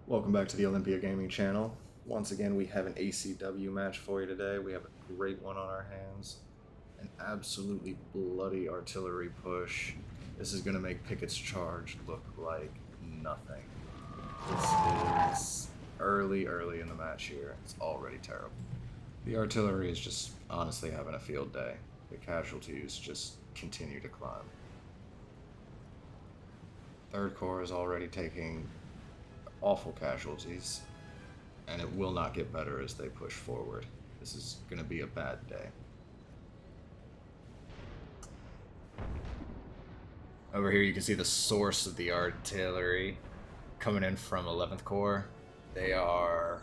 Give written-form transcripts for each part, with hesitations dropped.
Welcome back to the Olympia Gaming channel. Once again, we have an ACW match for you today. We have a great one on our hands. An absolutely bloody artillery push. This is going to make Pickett's charge look like nothing. This is early in the match here. It's already terrible. The artillery is just honestly having a field day. The casualties just continue to climb. Third Corps is already taking awful casualties, and it will not get better as they push forward. This is going to be a bad day. Over here you can see the source of the artillery coming in from 11th Corps. They are...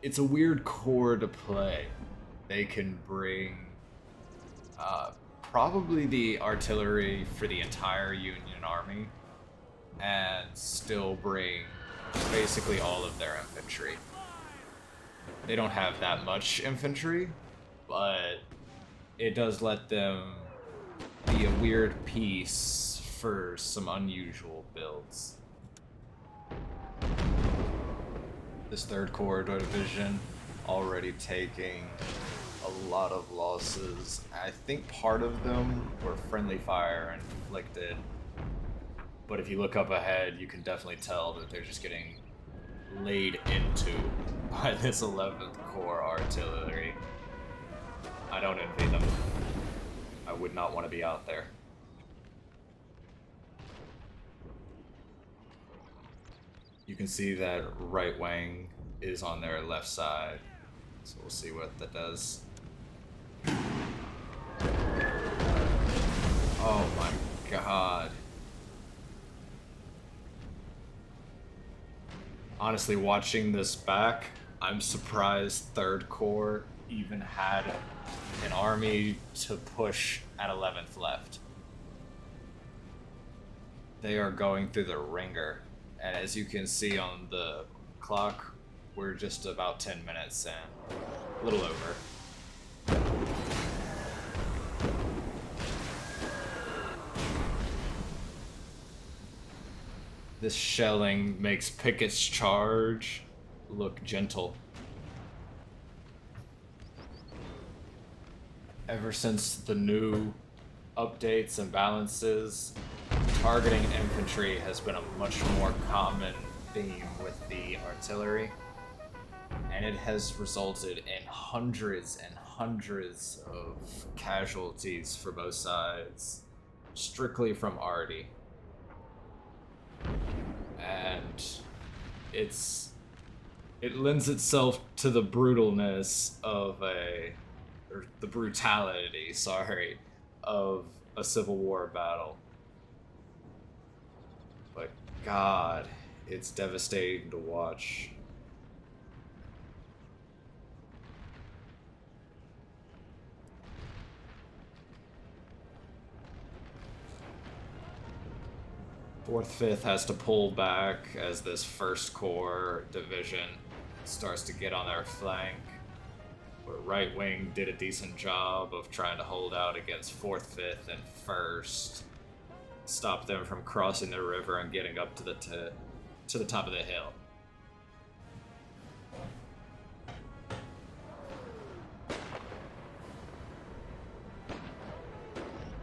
It's a weird corps to play. They can bring probably the artillery for the entire Union Army and still bring basically all of their infantry. They don't have that much infantry, but it does let them be a weird piece for some unusual builds. This 3rd Corps division already taking a lot of losses. I think part of them were friendly fire inflicted, but if you look up ahead, you can definitely tell that they're just getting laid into by this 11th Corps artillery. I don't envy them. I would not want to be out there. You can see that right wing is on their left side, so we'll see what that does. Oh my god. Honestly, watching this back, I'm surprised 3rd Corps even had an army to push at 11th left. They are going through the ringer, and as you can see on the clock, we're just about 10 minutes in, a little over. This shelling makes Pickett's charge look gentle. Ever since the new updates and balances, targeting infantry has been a much more common theme with the artillery, and it has resulted in hundreds and hundreds of casualties for both sides, strictly from arty. And it lends itself to the brutalness of the brutality, of a Civil War battle. But God, it's devastating to watch. Fourth, Fifth has to pull back as this 1st Corps division starts to get on their flank. But right wing did a decent job of trying to hold out against 4th, 5th, and 1st. Stop them from crossing the river and getting up to the top of the hill.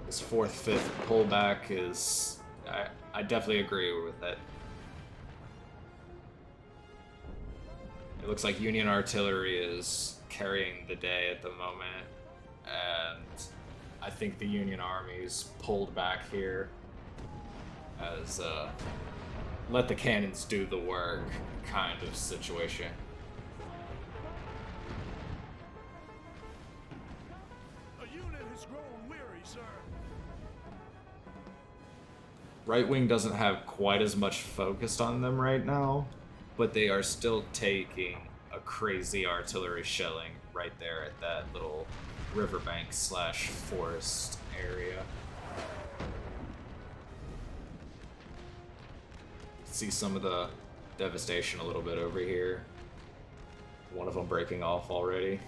This 4th, 5th pullback is... I definitely agree with it. It looks like Union artillery is carrying the day at the moment, and I think the Union Army's pulled back here as let the cannons do the work kind of situation. A unit has grown weary, sir. Right wing doesn't have quite as much focused on them right now, but they are still taking a crazy artillery shelling right there at that little riverbank / forest area. See some of the devastation a little bit over here. One of them breaking off already.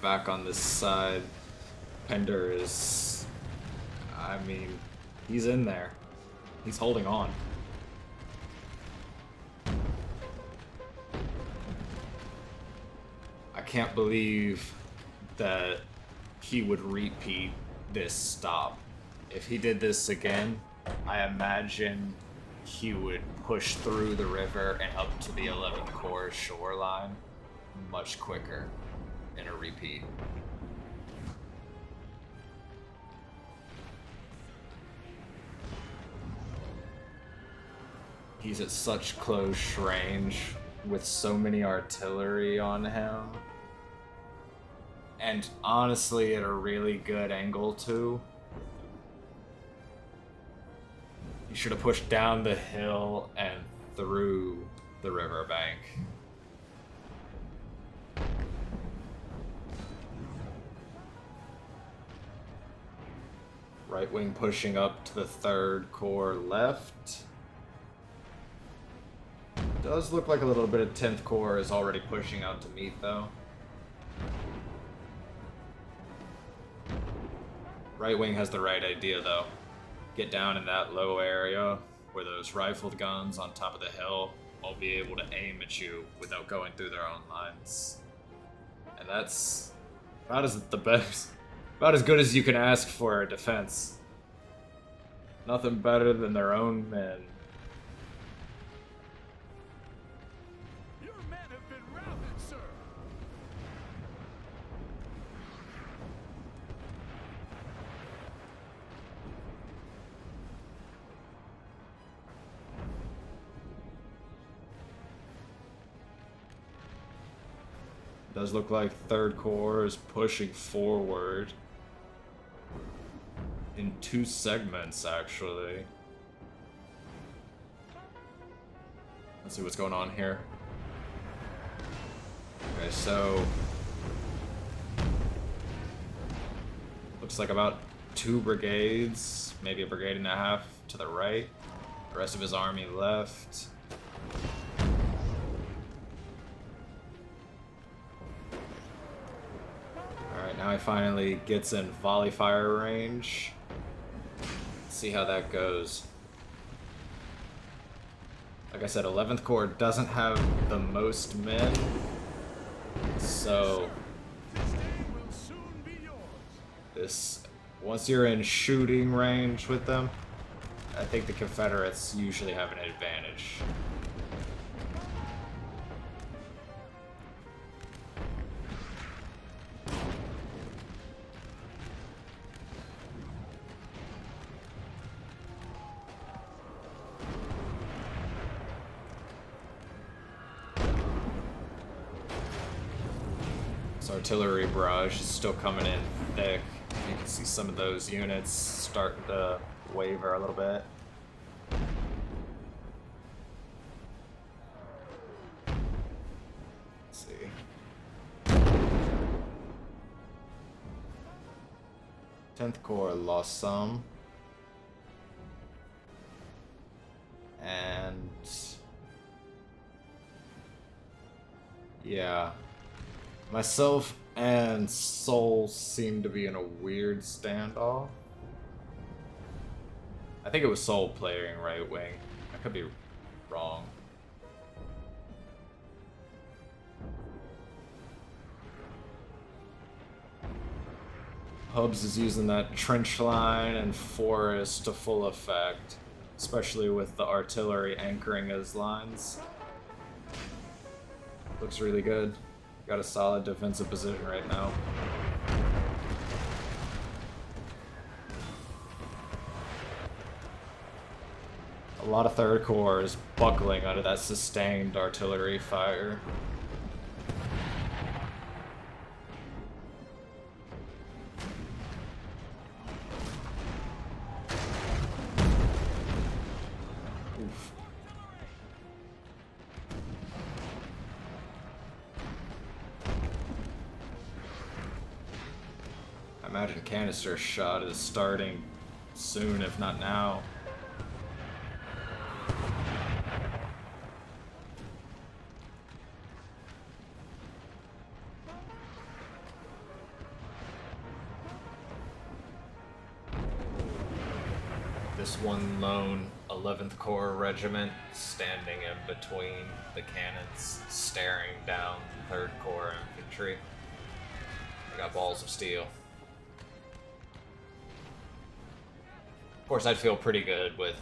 Back on this side, Pender is... I mean, he's in there. He's holding on. I can't believe that he would repeat this stop. If he did this again, I imagine he would push through the river and up to the 11th Corps shoreline much quicker in a repeat. He's at such close range with so many artillery on him. And honestly, at a really good angle too. You should have pushed down the hill and through the riverbank. Right wing pushing up to the 3rd Corps left. Does look like a little bit of 10th Corps is already pushing out to meet though. Right wing has the right idea though. Get down in that low area where those rifled guns on top of the hill will be able to aim at you without going through their own lines. And that's about as good as you can ask for a defense. Nothing better than their own men. Your men have been routed, sir. Does look like 3rd Corps is pushing forward in 2 segments, actually. Let's see what's going on here. Okay, so looks like about 2 brigades, maybe a brigade and a half to the right. The rest of his army left. Now he finally gets in volley fire range. Let's see how that goes. Like I said, 11th Corps doesn't have the most men, so this once you're in shooting range with them, I think the Confederates usually have an advantage. Artillery barrage is still coming in thick. You can see some of those units starting to waver a little bit. Let's see. 10th Corps lost some. And yeah. Myself and Soul seem to be in a weird standoff. I think it was Soul playing right wing. I could be wrong. Hubs is using that trench line and forest to full effect, especially with the artillery anchoring his lines. Looks really good. Got a solid defensive position right now. A lot of 3rd Corps is buckling under that sustained artillery fire. Oof. I imagine canister shot is starting soon, if not now. There's one lone 11th Corps regiment standing in between the cannons, staring down the 3rd Corps infantry. They got balls of steel. Of course, I'd feel pretty good with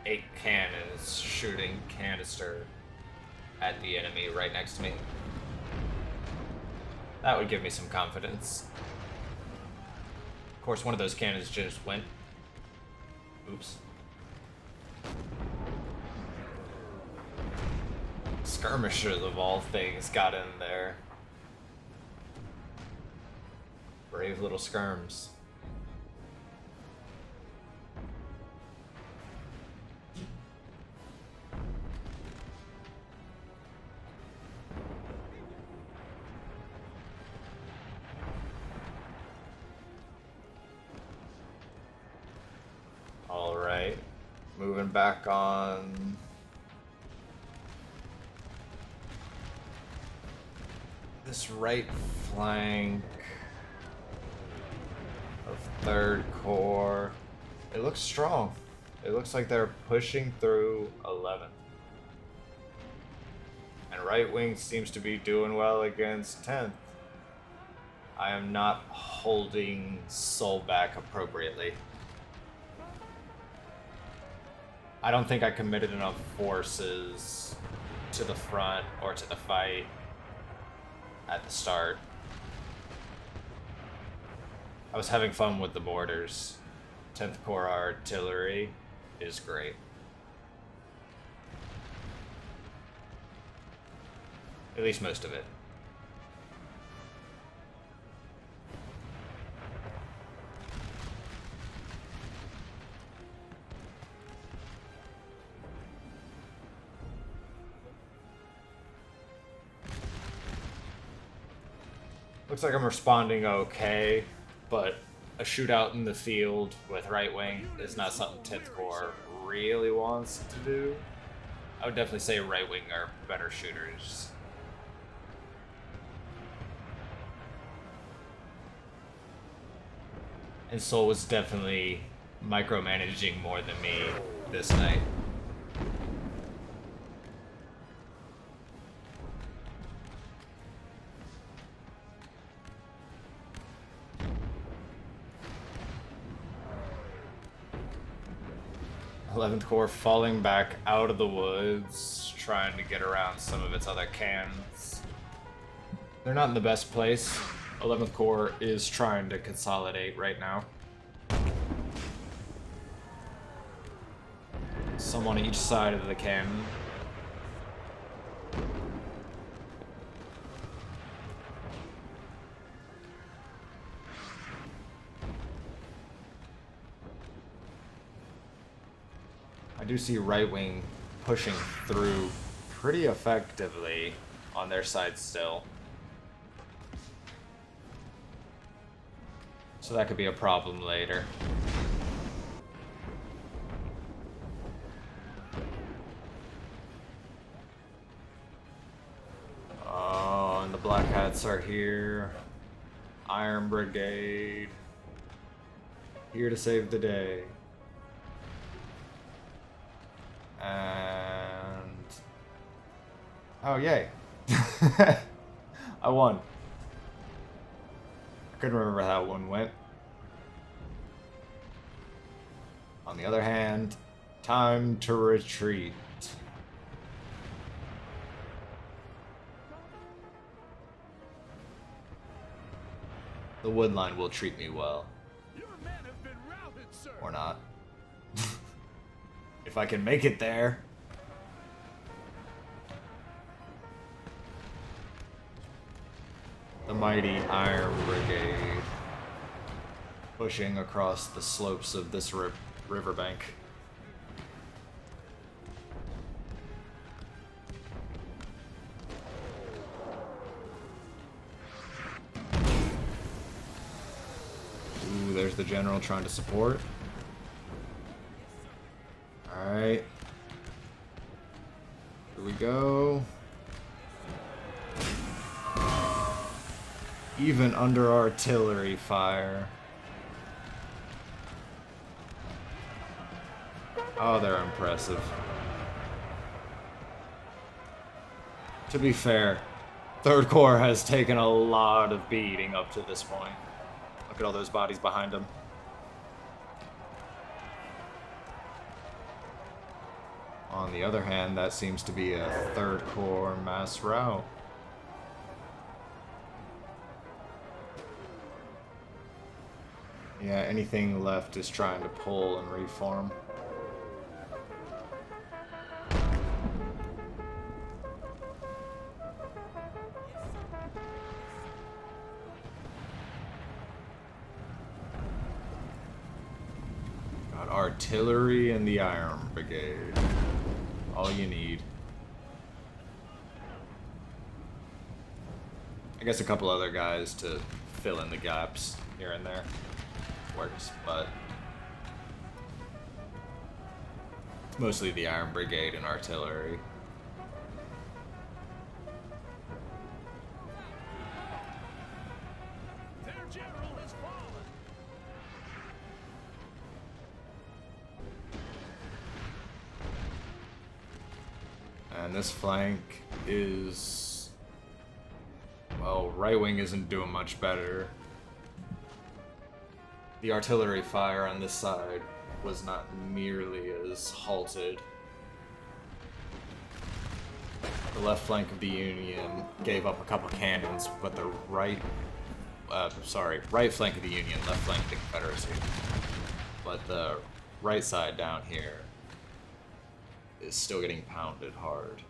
8 cannons shooting canister at the enemy right next to me. That would give me some confidence. Of course, one of those cannons just went. Oops. Skirmishers of all things got in there. Brave little skirms. Alright, moving back on. This right flank of 3rd Corps. It looks strong. It looks like they're pushing through 11th. And right wing seems to be doing well against 10th. I am not holding Soul back appropriately. I don't think I committed enough forces to the front or to the fight at the start. I was having fun with the mortars. 10th Corps artillery is great. At least most of it. Looks like I'm responding okay, but a shootout in the field with right wing is not something 10th Corps really wants to do. I would definitely say right wing are better shooters. And Soul was definitely micromanaging more than me this night. Eleventh Corps falling back out of the woods, trying to get around some of its other cannons. They're not in the best place. 11th Corps is trying to consolidate right now. Some on each side of the cannon. I do see right wing pushing through pretty effectively on their side still. So that could be a problem later. Oh, and the Black Hats are here. Iron Brigade. Here to save the day. And... oh, yay. I won. I couldn't remember how that one went. On the other hand, time to retreat. The wood line will treat me well. Your men have been routed, sir. Or not. If I can make it there. The mighty Iron Brigade pushing across the slopes of this riverbank. Ooh, there's the general trying to support. Alright. Here we go. Even under artillery fire. Oh, they're impressive. To be fair, Third Corps has taken a lot of beating up to this point. Look at all those bodies behind them. On the other hand, that seems to be a Third Corps mass rout. Yeah, anything left is trying to pull and reform. Got artillery and the Iron Brigade. All you need. I guess a couple other guys to fill in the gaps here and there. Works, but it's mostly the Iron Brigade and artillery. Their general has fallen. And this flank is, well, right wing isn't doing much better. The artillery fire on this side was not nearly as halted. The left flank of the Union gave up a couple cannons, but the right flank of the Union, left flank of the Confederacy. But the right side down here is still getting pounded hard.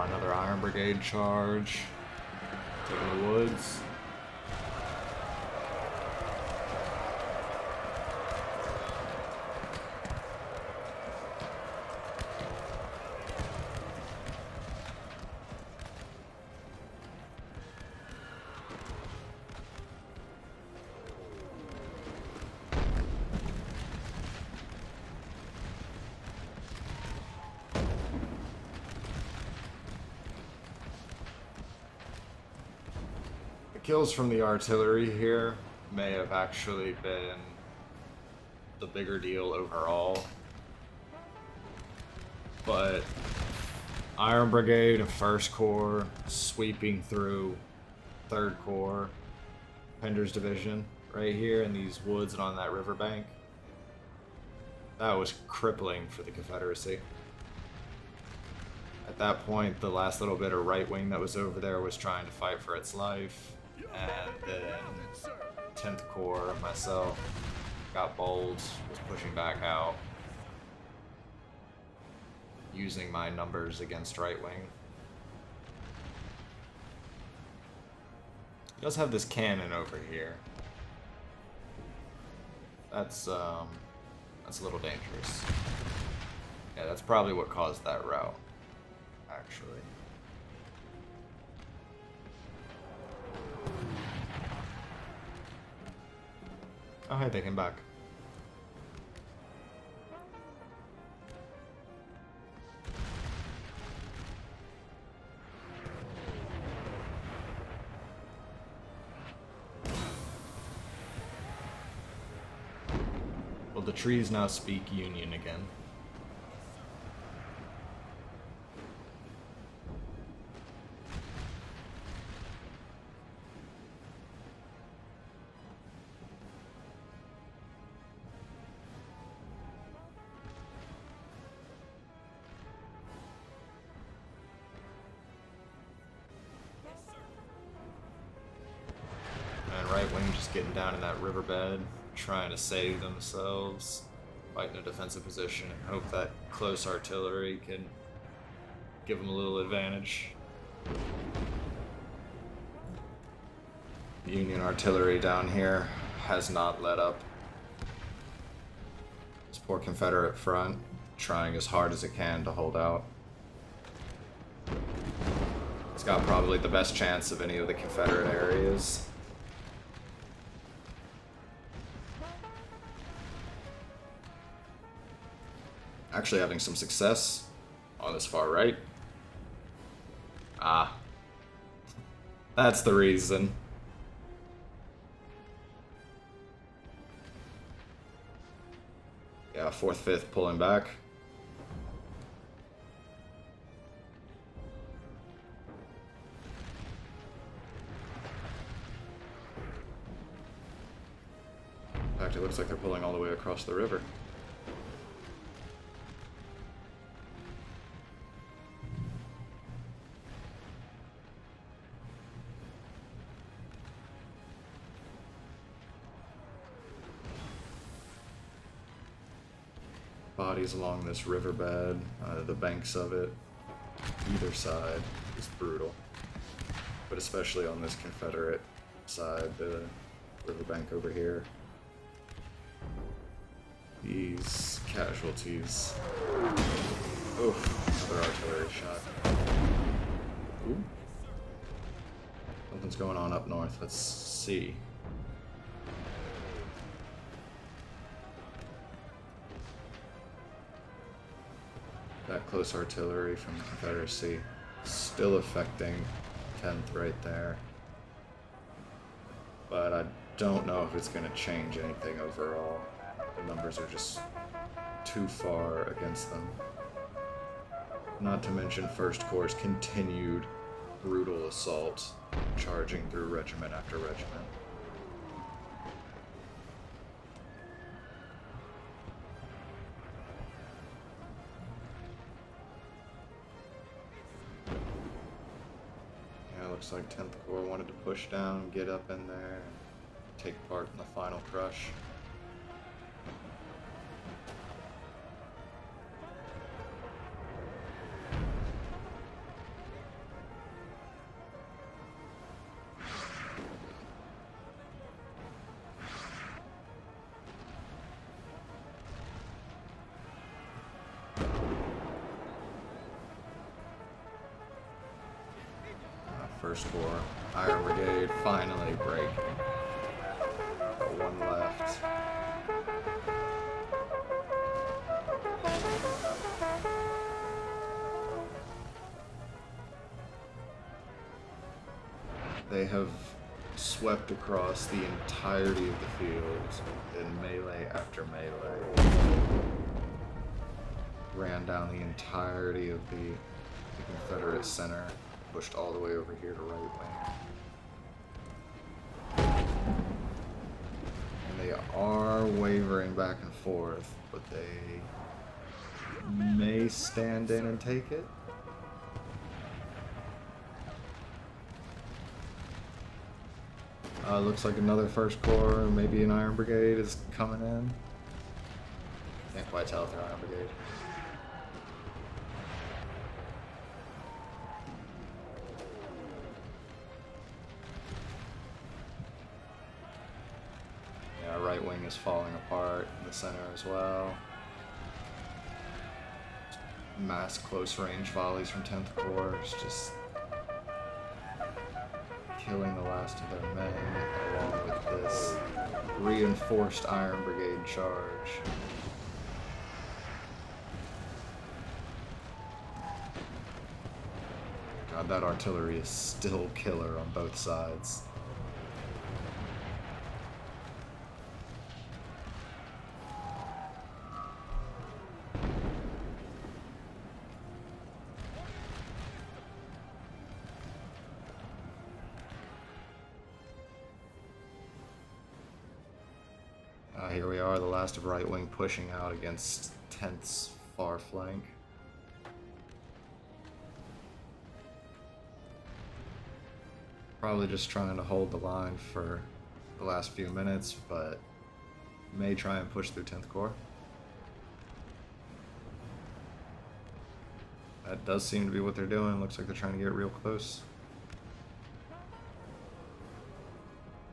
Another Iron Brigade charge. Taking the woods. Kills from the artillery here may have actually been the bigger deal overall, but Iron Brigade and First Corps sweeping through Third Corps, Pender's division right here in these woods and on that riverbank, that was crippling for the Confederacy. At that point, the last little bit of right wing that was over there was trying to fight for its life. And then 10th Corps, myself, got bold, was pushing back out, using my numbers against right wing. He does have this cannon over here. That's a little dangerous. Yeah, that's probably what caused that rout, actually. Oh, hey, they came back. Well, the trees now speak Union again. Right wing just getting down in that riverbed, trying to save themselves, fight in a defensive position, and hope that close artillery can give them a little advantage. The Union artillery down here has not let up. This poor Confederate front, trying as hard as it can to hold out. It's got probably the best chance of any of the Confederate areas. Actually having some success On this far right. Ah. That's the reason. Yeah, 4th, 5th pulling back. In fact, it looks like they're pulling all the way across the river. Bodies along this riverbed, the banks of it, either side is brutal. But especially on this Confederate side, the riverbank over here. These casualties. Oof, another artillery shot. Ooh. Something's going on up north. Let's see. That close artillery from the Confederacy still affecting 10th right there. But I don't know if it's going to change anything overall. The numbers are just too far against them. Not to mention 1st Corps' continued brutal assault, charging through regiment after regiment. Looks like 10th Corps wanted to push down, get up in there, and take part in the final crush. First Corps, Iron Brigade finally breaking. One left. They have swept across the entirety of the field in melee after melee. Ran down the entirety of the Confederate center. Pushed all the way over here to right wing. And they are wavering back and forth, but they may stand in and take it. Looks like another 1st Corps, maybe an Iron Brigade is coming in. Can't quite tell if they're Iron Brigade. Right wing is falling apart in the center as well. Mass close range volleys from 10th Corps, just killing the last of their men, along with this reinforced Iron Brigade charge. God, that artillery is still killer on both sides. Here we are, the last of right wing pushing out against 10th's far flank. Probably just trying to hold the line for the last few minutes, but may try and push through 10th Corps. That does seem to be what they're doing. Looks like they're trying to get real close.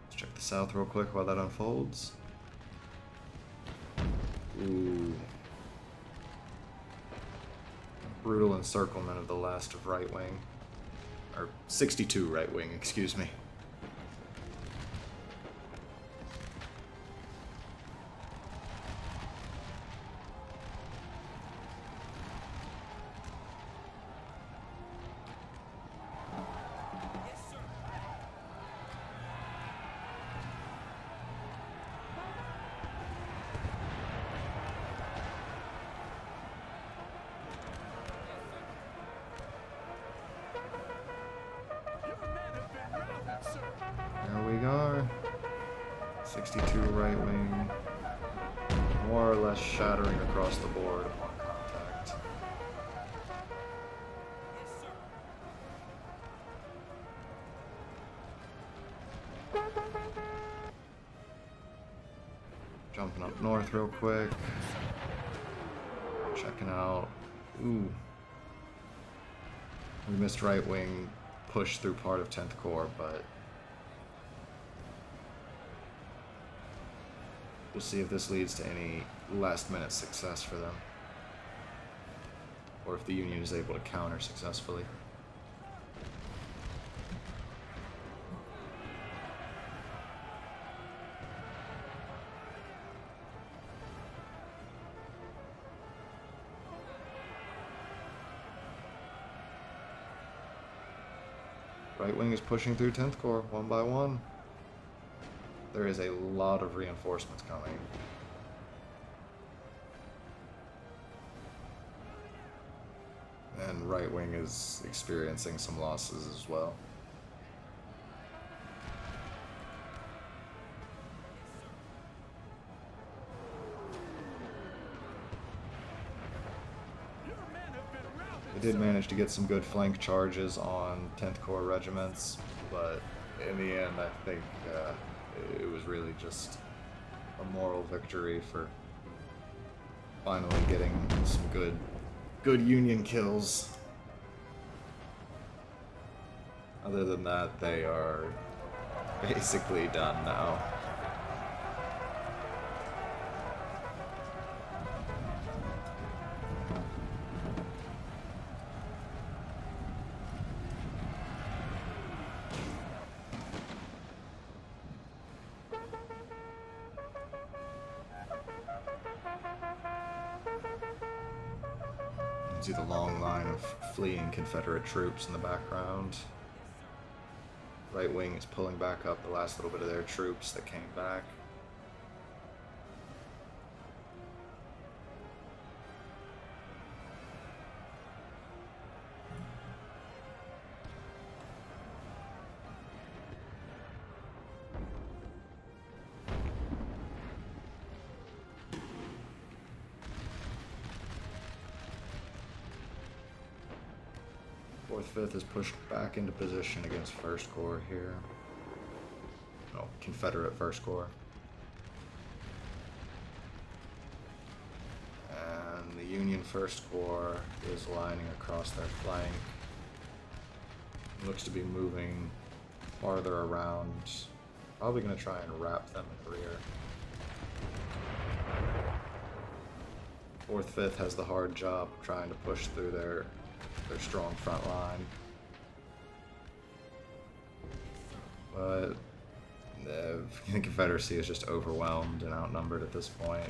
Let's check the south real quick while that unfolds. Ooh. Brutal encirclement of the last of right wing. Or 62 right wing, excuse me. 62 right wing, more or less shattering across the board upon contact. Jumping up north real quick. Checking out. Ooh. We missed right wing push through part of 10th Corps, but we'll see if this leads to any last minute success for them. Or if the Union is able to counter successfully. Right wing is pushing through 10th Corps, one by one. There is a lot of reinforcements coming. And right wing is experiencing some losses as well. They did manage to get some good flank charges on 10th Corps regiments, but in the end I think it was really just a moral victory for finally getting some good Union kills. Other than that, they are basically done now. See the long line of fleeing Confederate troops in the background. Right wing is pulling back up the last little bit of their troops that came back. Fourth, Fifth is pushed back into position against First Corps here. No, Confederate First Corps. And the Union First Corps is lining across their flank. Looks to be moving farther around. Probably going to try and wrap them in the rear. Fourth, Fifth has the hard job of trying to push through their strong front line. But the Confederacy is just overwhelmed and outnumbered at this point.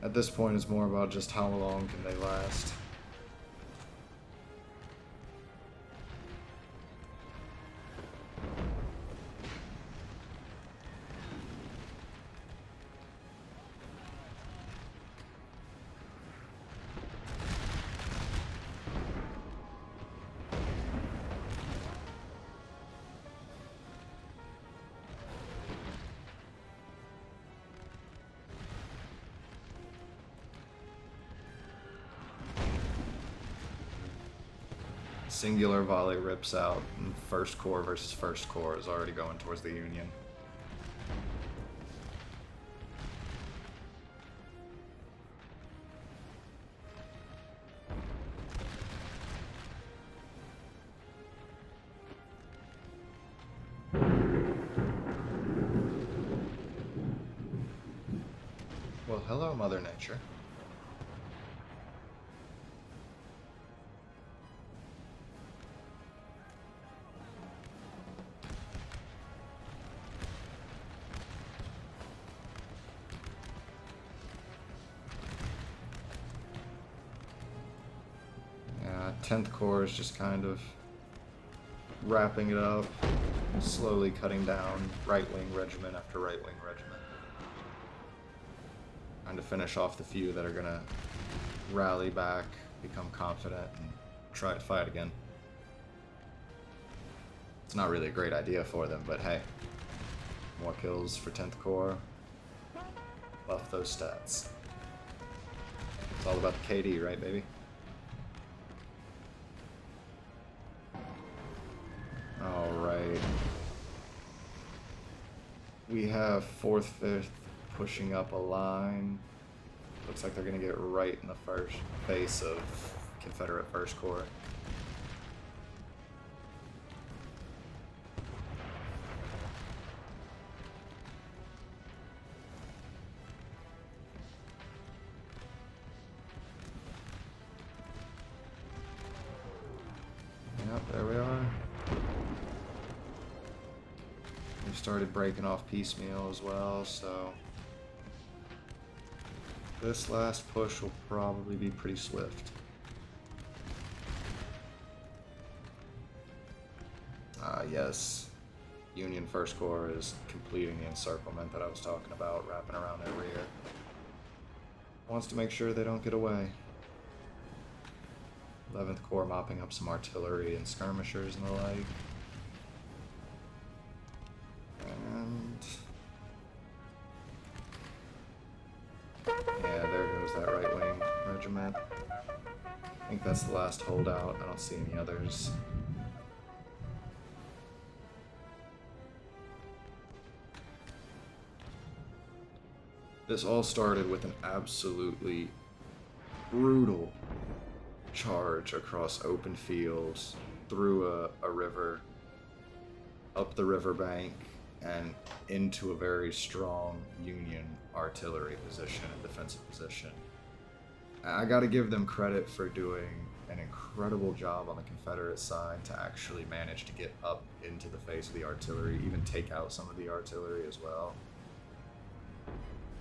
At this point, it's more about just how long can they last. Singular volley rips out, and First Corps versus First Corps is already going towards the Union. Well, hello, Mother Nature. Yeah, 10th Corps is just kind of wrapping it up, slowly cutting down right-wing regiment after right-wing regiment. Trying to finish off the few that are going to rally back, become confident, and try to fight again. It's not really a great idea for them, but hey, more kills for 10th Corps. Buff those stats. It's all about the KD, right, baby? Alright. We have 4th, 5th pushing up a line. Looks like they're going to get right in the first face of Confederate 1st Corps. Yep, there we are. We started breaking off piecemeal as well, so this last push will probably be pretty swift. Yes, Union 1st Corps is completing the encirclement that I was talking about, wrapping around their rear. Wants to make sure they don't get away. 11th Corps mopping up some artillery and skirmishers and the like. And yeah, there goes that right wing regiment. I think that's the last holdout. I don't see any others. This all started with an absolutely brutal charge across open fields, through a river, up the riverbank, and into a very strong Union artillery position and defensive position. I gotta give them credit for doing an incredible job on the Confederate side to actually manage to get up into the face of the artillery, even take out some of the artillery as well.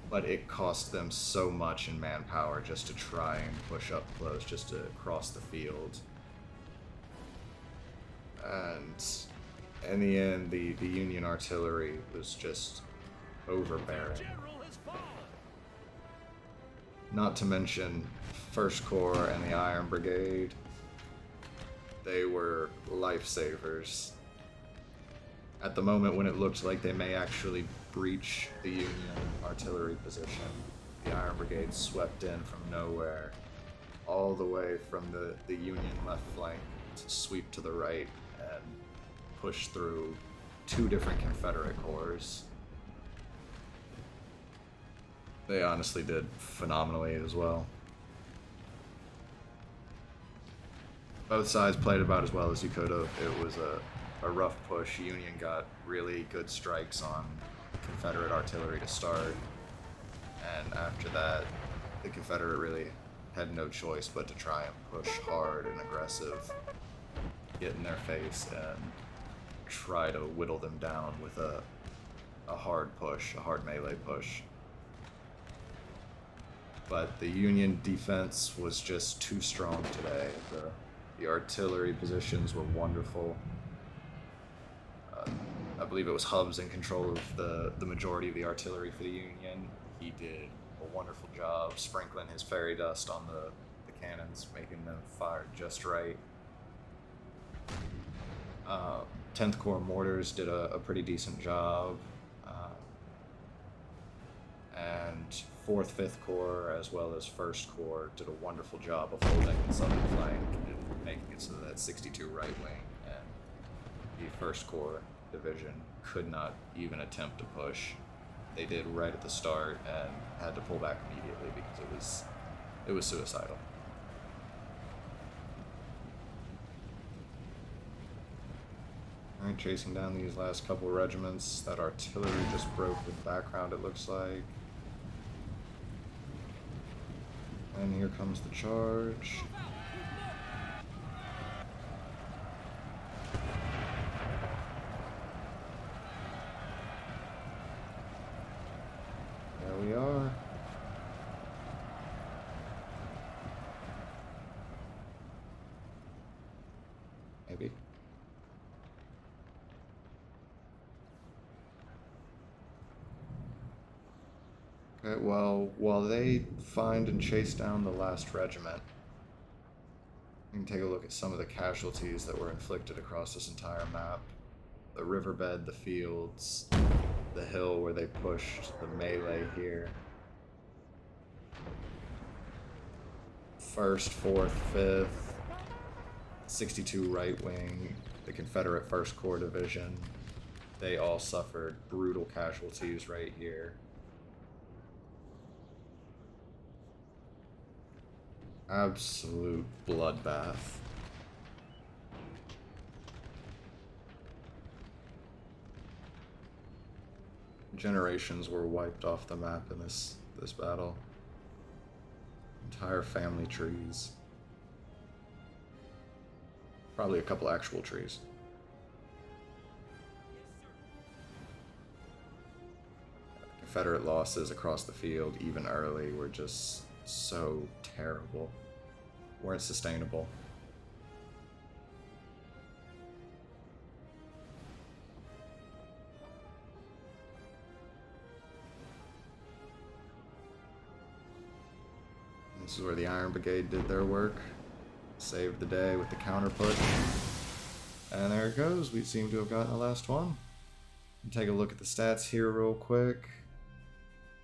But it cost them so much in manpower just to try and push up close, just to cross the field. And in the end, the Union artillery was just overbearing. Not to mention 1st Corps and the Iron Brigade. They were lifesavers. At the moment when it looked like they may actually breach the Union artillery position, the Iron Brigade swept in from nowhere, all the way from the Union left flank to sweep to the right and push through 2 different Confederate corps. They honestly did phenomenally as well. Both sides played about as well as you could have. It was a rough push. Union got really good strikes on Confederate artillery to start, and after that, the Confederate really had no choice but to try and push hard and aggressive, get in their face, and try to whittle them down with a hard push, a hard melee push. But the Union defense was just too strong today. The artillery positions were wonderful. I believe it was Hubbs in control of the majority of the artillery for the Union. He did a wonderful job sprinkling his fairy dust on the cannons, making them fire just right. 10th Corps mortars did a pretty decent job. And 4th, 5th Corps, as well as 1st Corps, did a wonderful job of holding the southern flank and making it so that 62 right wing and the 1st Corps division could not even attempt to push. They did right at the start and had to pull back immediately because it was suicidal. Alright, chasing down these last couple regiments. That artillery just broke the background, it looks like. And here comes the charge. There we are. Maybe. Okay, well, while they find and chase down the last regiment, we can take a look at some of the casualties that were inflicted across this entire map. the riverbed, the fields, the hill where they pushed, the melee here. 1st, 4th, 5th, 62 right wing, the Confederate 1st Corps Division. They all suffered brutal casualties right here. Absolute bloodbath. Generations were wiped off the map in this battle. Entire family trees. Probably a couple actual trees. Confederate losses across the field, even early, were just so terrible. Weren't sustainable. This is where the Iron Brigade did their work. Saved the day with the counter push. And there it goes. We seem to have gotten the last one. Take a look at the stats here real quick.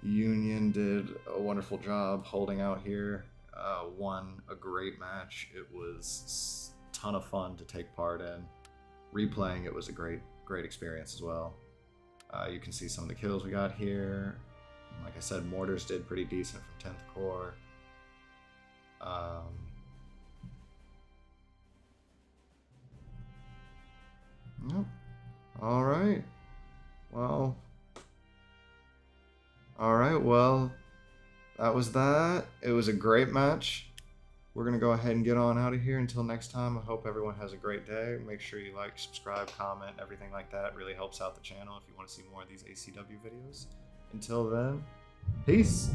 Union did a wonderful job holding out here. Won a great match. It was a ton of fun to take part in. Replaying it was a great experience as well. You can see some of the kills we got here. Like I said, mortars did pretty decent from 10th Corps. Yep. All right. Well, that was that. It was a great match. We're going to go ahead and get on out of here. Until next time, I hope everyone has a great day. Make sure you like, subscribe, comment, everything like that. It really helps out the channel if you want to see more of these ACW videos. Until then, peace.